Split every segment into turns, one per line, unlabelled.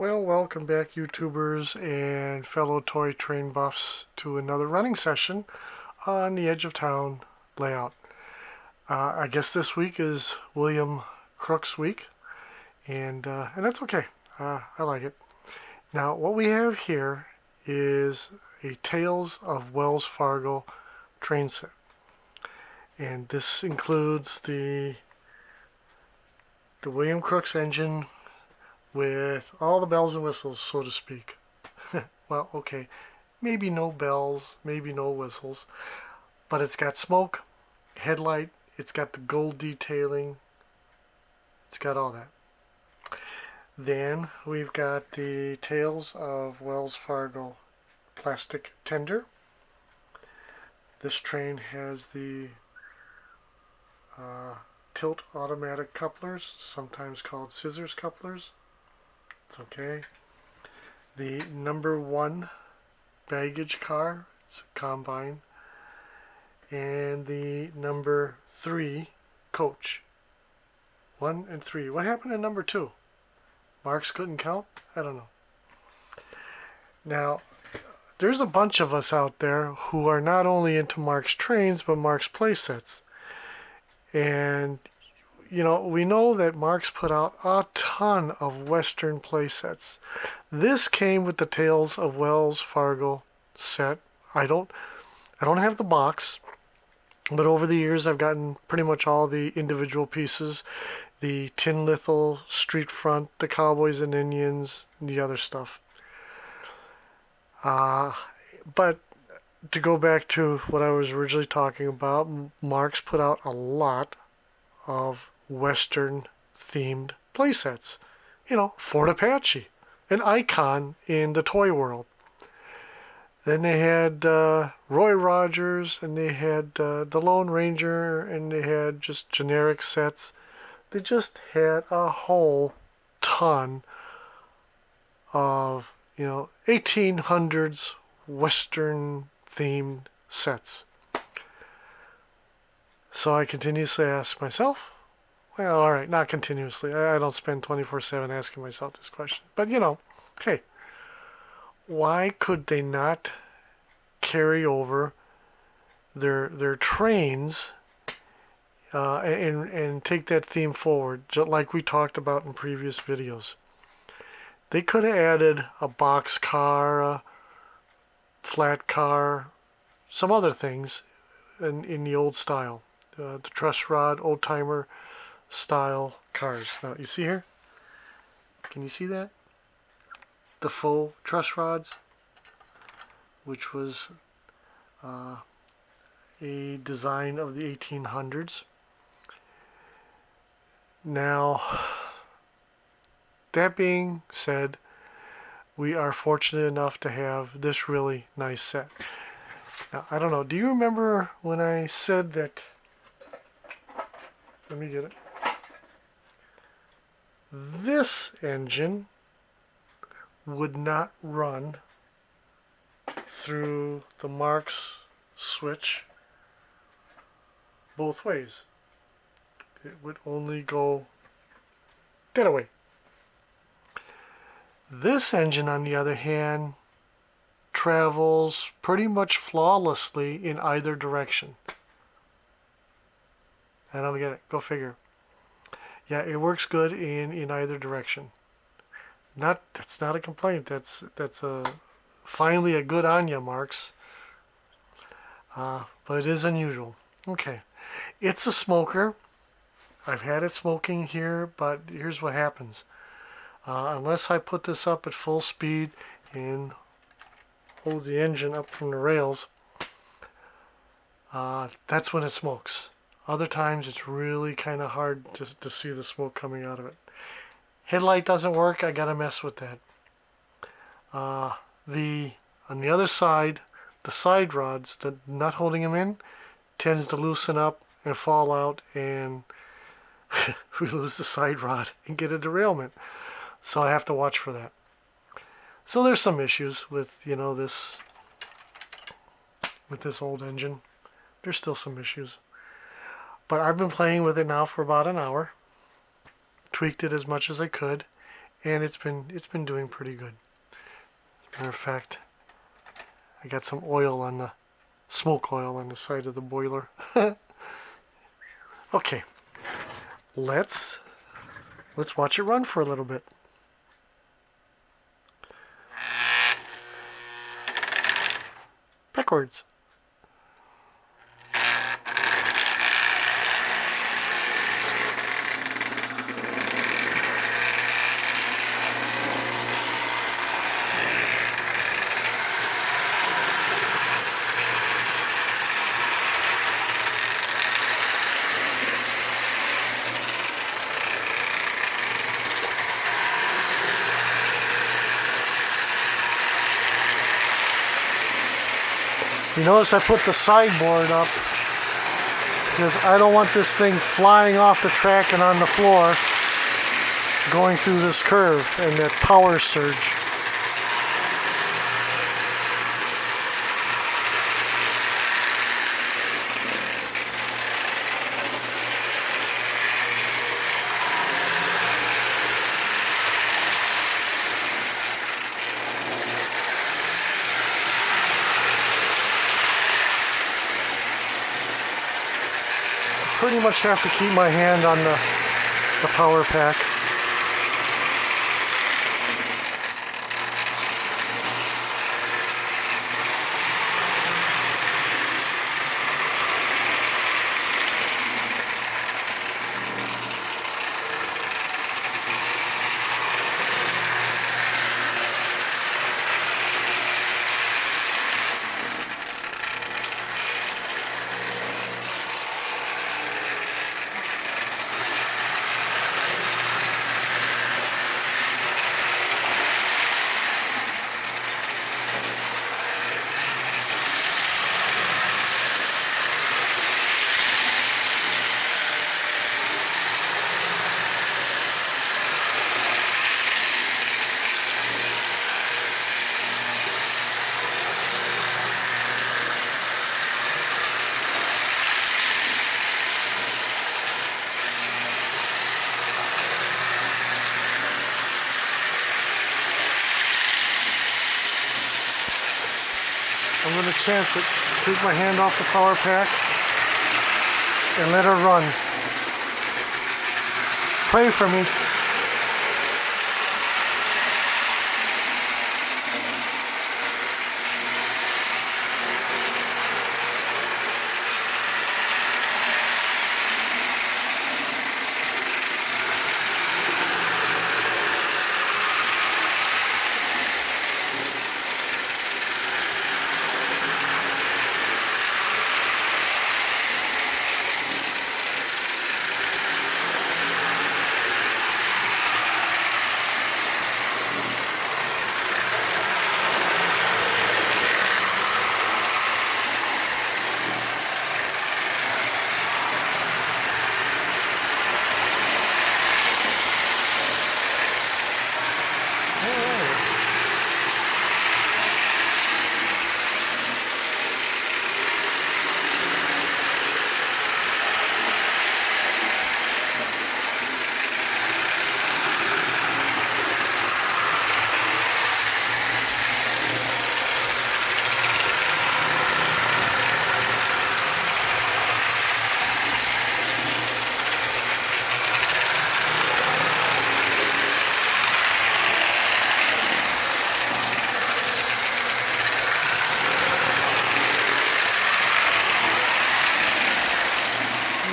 Well, welcome back YouTubers and fellow toy train buffs to another running session on the edge of town layout. I guess this week is William Crooks week, and that's okay. I like it. Now, what we have here is a Tales of Wells Fargo train set, and this includes the William Crooks engine with all the bells and whistles, so to speak. Well, okay, maybe no bells, maybe no whistles, but it's got smoke, headlight, it's got the gold detailing, it's got all that. Then we've got the Tales of Wells Fargo plastic tender. This train has the tilt automatic couplers, sometimes called scissors couplers. It's okay. The number 1 baggage car, it's a combine, and the number 3 coach. 1 and 3. What happened to number 2? Marx couldn't count? I don't know. Now, there's a bunch of us out there who are not only into Marx trains, but Marx playsets. And you know, we know that Marx put out a ton of Western playsets. This came with the Tales of Wells Fargo set. I don't have the box, but over the years I've gotten pretty much all the individual pieces. The tin-litho, streetfront, the Cowboys and Indians, the other stuff. But to go back to what I was originally talking about, Marx put out a lot of Western themed playsets. You know, Fort Apache, an icon in the toy world. Then they had Roy Rogers, and they had the Lone Ranger, and they had just generic sets. They just had a whole ton of, 1800s Western themed sets. So I continuously ask myself, well, all right, not continuously. I don't spend 24/7 asking myself this question. But, hey, why could they not carry over their trains and take that theme forward, just like we talked about in previous videos? They could have added a box car, a flat car, some other things in the old style. The truss rod, old timer style cars. Now, you see here? Can you see that? The faux truss rods, which was a design of the 1800s. Now, that being said, we are fortunate enough to have this really nice set. Now, I don't know, do you remember when I said that, let me get it, this engine would not run through the Marx switch both ways. It would only go that way. This engine, on the other hand, travels pretty much flawlessly in either direction. I don't get it. Go figure. Yeah, it works good in either direction. That's not a complaint. That's finally a good on ya, Marx. But it is unusual. Okay, it's a smoker. I've had it smoking here, but here's what happens. Unless I put this up at full speed and hold the engine up from the rails, that's when it smokes. Other times it's really kind of hard to see the smoke coming out of it. Headlight doesn't work, I gotta mess with that. On the other side, the side rods, the nut holding them in, tends to loosen up and fall out, and we lose the side rod and get a derailment. So I have to watch for that. So there's some issues with, this old engine. There's still some issues. But I've been playing with it now for about an hour. Tweaked it as much as I could. and it's been doing pretty good. As a matter of fact, I got some oil on the smoke oil on the side of the boiler. Okay, let's watch it run for a little bit. Backwards. You notice I put the sideboard up because I don't want this thing flying off the track and on the floor going through this curve and that power surge. Pretty much have to keep my hand on the power pack. I'm going to chance it. Take my hand off the power pack and let her run. Pray for me.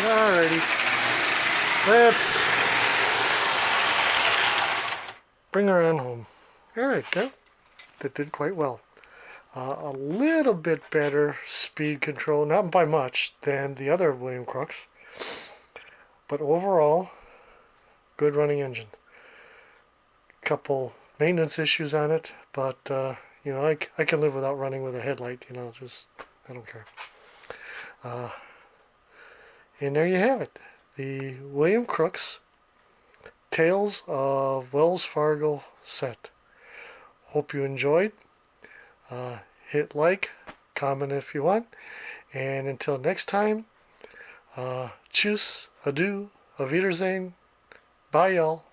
Alrighty, let's bring her on home. Alright, that did quite well. A little bit better speed control, not by much, than the other William Crooks, but overall, good running engine. Couple maintenance issues on it, but you know, I can live without running with a headlight, you know, just, I don't care. And there you have it. The William Crooks Tales of Wells Fargo set. Hope you enjoyed. Hit like, comment if you want. And until next time, tschüss, adieu, auf Wiedersehen. Bye, y'all.